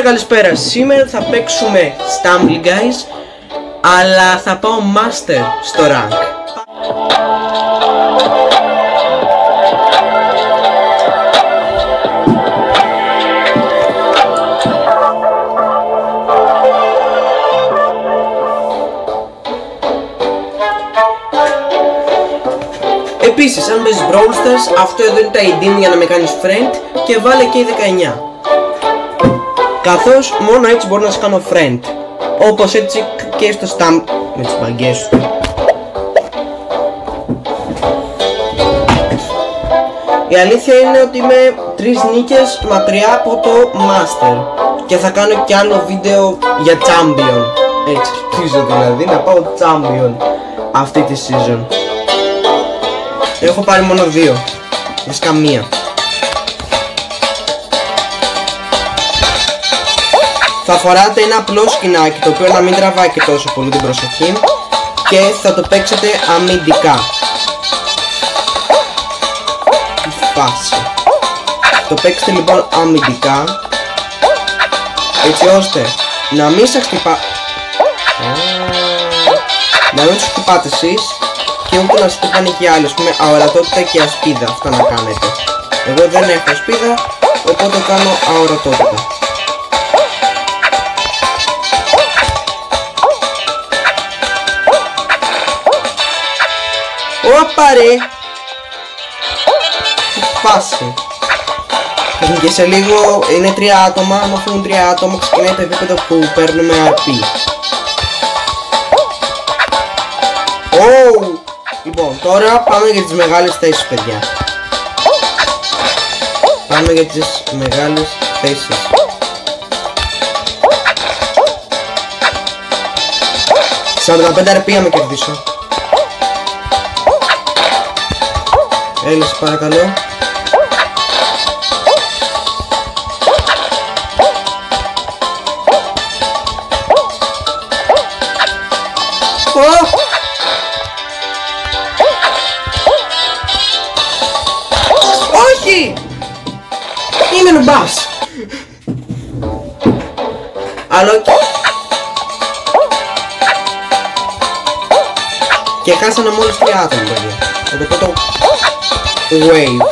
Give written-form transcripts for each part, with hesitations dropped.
Καλησπέρα. Σήμερα θα παίξουμε Stumble Guys, αλλά θα πάω Master στο rank. Επίσης, αν παίζεις Brawl Stars, αυτό εδώ είναι τα ID για να με κάνεις friend και βάλε και η 19. Καθώς μόνο έτσι μπορώ να σε κάνω friend. Όπως έτσι και στο Stumble με τις μπαγκές του. Η αλήθεια είναι ότι είμαι 3 νίκες μακριά από το Master. Και θα κάνω και άλλο βίντεο για Champion. Έτσι ελπίζω δηλαδή να πάω Champion αυτή τη season. Έχω πάρει μόνο 2. Βασικά μία. Θα φοράτε ένα απλό σκηνάκι, το οποίο να μην τραβάει και τόσο πολύ την προσοχή, και θα το παίξετε αμυντικά. Τι φάση. Το παίξετε λοιπόν αμυντικά, έτσι ώστε να μην σας χτυπά... να μην τους χτυπάτε εσείς και ούτε να σας χτυπάνε και άλλοι, ας πούμε αορατότητα και ασπίδα, αυτά να κάνετε. Εγώ δεν έχω ασπίδα, οπότε κάνω αορατότητα. Ωπα ρε! Τι φάση. Και σε λίγο είναι 3 άτομα, αν αφήνουν 3 άτομα ξεκινάει το επίπεδο που παίρνουμε RP. Λοιπόν, τώρα πάμε για τις μεγάλες θέσεις, παιδιά. Πάμε για τις μεγάλες θέσεις. Σαν 45 RP να κερδίσω. Έλα, σε παρακαλώ. Όχι! Είμαι νουμπάς. Αλλά και χάσανε μόλις 3 άτομα, παιδιά. Θα το πω το wave.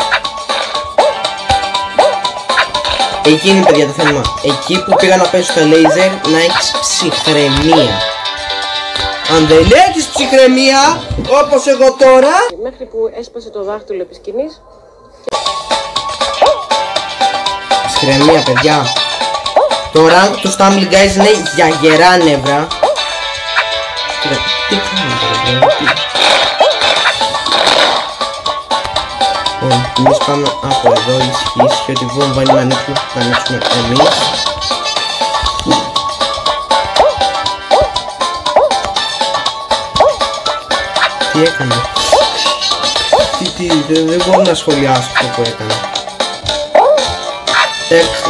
Εκείνη, παιδιά, το θέμα. Εκεί που πήγα να πέσω στα laser, να έχεις ψυχραιμία. Αν δεν έχεις ψυχραιμία, όπως εγώ τώρα, μέχρι που έσπασε το δάχτυλο επί σκηνής. ψυχραιμία, παιδιά. Το rank του Stumble Guys είναι για γερά νεύρα. Τι κάνετε, παιδιά? Εμείς πάμε από εδώ, ισχύει και ότι βόμβα είναι να ανοίξουμε, θα ανοίξουμε εμείς. Τι έκανε? Δεν μπορώ να σχολιάσω αυτό που έκανε.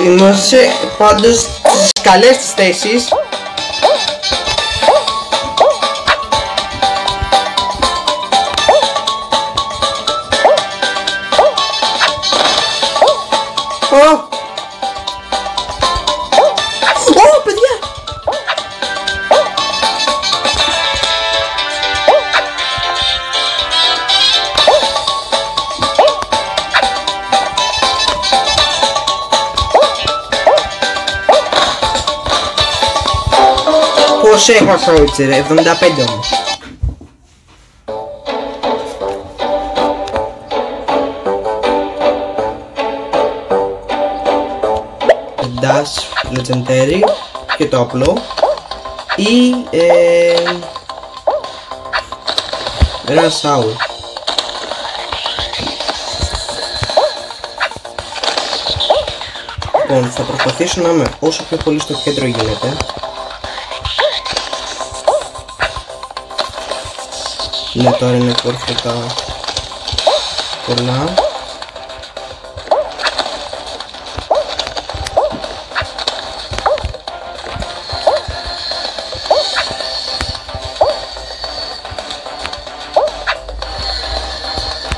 Είμαστε πάντως στις καλές τις θέσεις. Παιδιά! Πώς έχασα έτσι ρε, 75 όμως. Dash, Legendary και το απλό ή ένα Sour. Λοιπόν, θα προσπαθήσω να είμαι όσο πιο πολύ στο κέντρο γίνεται. Ναι, τώρα είναι perfect πολλά.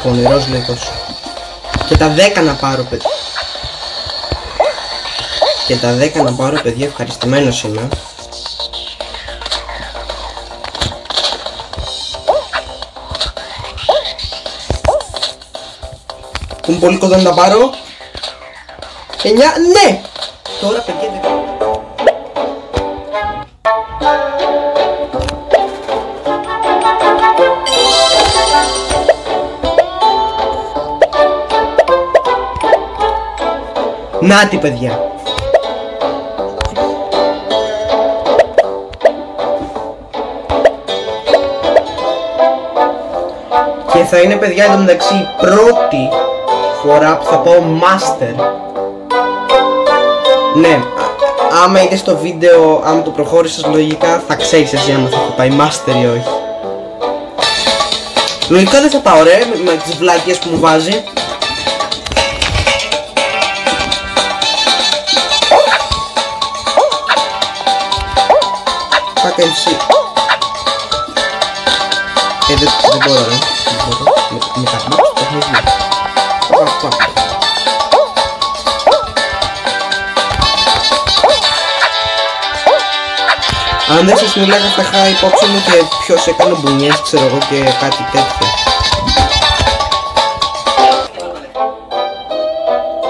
Πονηρός λίγος. Και τα 10 να πάρω, παιδί. Και τα 10 να πάρω, παιδιά, ευχαριστημένος είμαι. Που είναι πολύ κοντά να τα πάρω. 9, ναι! Τώρα, παιδιά, νάτι, παιδιά. Και θα είναι, παιδιά, εντωμεταξύ η πρώτη φορά που θα πάω Master. Ναι, άμα είδες το βίντεο, άμα το προχώρησες λογικά, θα ξέρεις εσύ άμα θα έχω πάει Master ή όχι. Λογικά δεν θα πάω, ρε, με τις βλάκες που μου βάζει. Fuck MC. Δεν μπορώ, ρε. Με τα μπλοκ το έχω βγει. Αν δεν σας μιλάγα θα είχα υπόψη μου και ποιος έκανε μπουνιές, ξέρω εγώ, και κάτι τέτοιο.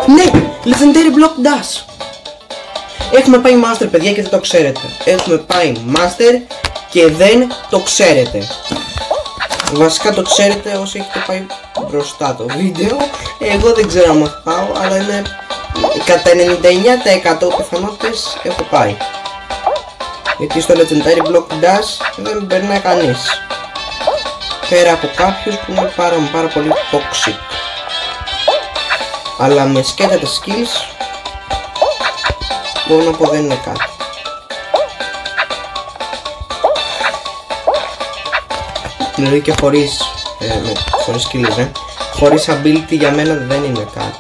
Ναι! Legendary Block Dash! Έχουμε πάει Master, παιδιά, και δεν το ξέρετε. Έχουμε πάει Master και δεν το ξέρετε. Βασικά το ξέρετε όσοι έχετε πάει μπροστά το βίντεο. Εγώ δεν ξέρω αν θα πάω, αλλά είναι κατά 99% πιθανότητες έχω πάει. Γιατί στο Legendary Block Dash δεν περνάει κανείς. Πέρα από κάποιους που είναι πάρα πολύ toxic. Αλλά με σκέτα τα skills μπορώ να πω δεν είναι κάτι. Δηλαδή και χωρίς skills, χωρίς ability για μένα δεν είναι κάτι.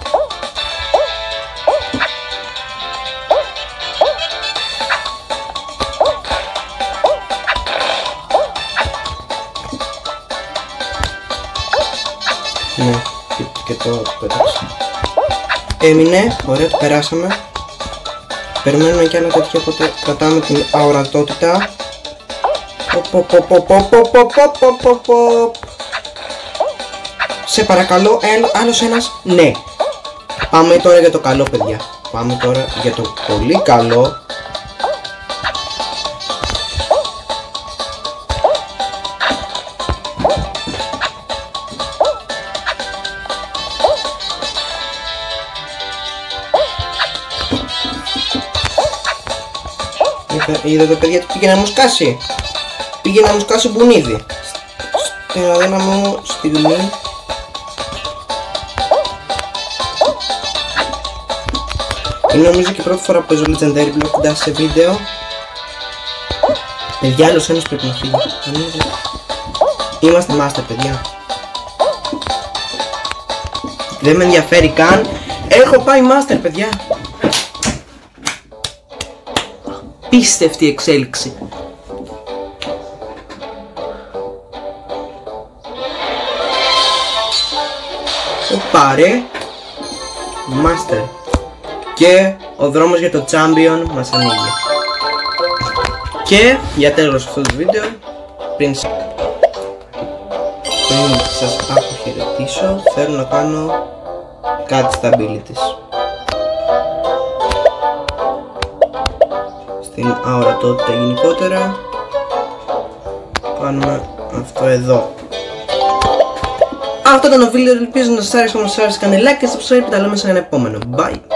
Ναι, και το πέταξα. Έμεινε, ωραία, το περάσαμε. Περιμένουμε κι άλλα τέτοια, οπότε κρατάμε την αορατότητα. Σε παρακαλώ, άλλος ένας, ναι. Πάμε τώρα για το καλό, παιδιά. Πάμε τώρα για το πολύ καλό. Είδατε, παιδιά, τι πήγε να μου σκάσει. Πήγε να μου σκάσει μπουνίδι. Στην αδύναμη στιγμή. Είναι νομίζω και η πρώτη φορά που παίζω Legendary Block Dash σε βίντεο. Παιδιά, άλλος ένας πρέπει να φύγει. Είμαστε Master, παιδιά. Δεν με ενδιαφέρει καν. Έχω πάει Master, παιδιά. Πίστευτη εξέλιξη. Πάρε Master. Και ο δρόμος για το Champion μας ανοίγει. Και για τέλος αυτού του βίντεο, πριν σας αποχαιρετήσω, θέλω να κάνω κάτι στα abilities. Στην αορατότητα γενικότερα κάνουμε αυτό εδώ. Αυτό ήταν το βίντεο, ελπίζω να σας άρεσε. Αν σας άρεσε, κάνε like και subscribe και τα λέμε σε ένα επόμενο. Bye!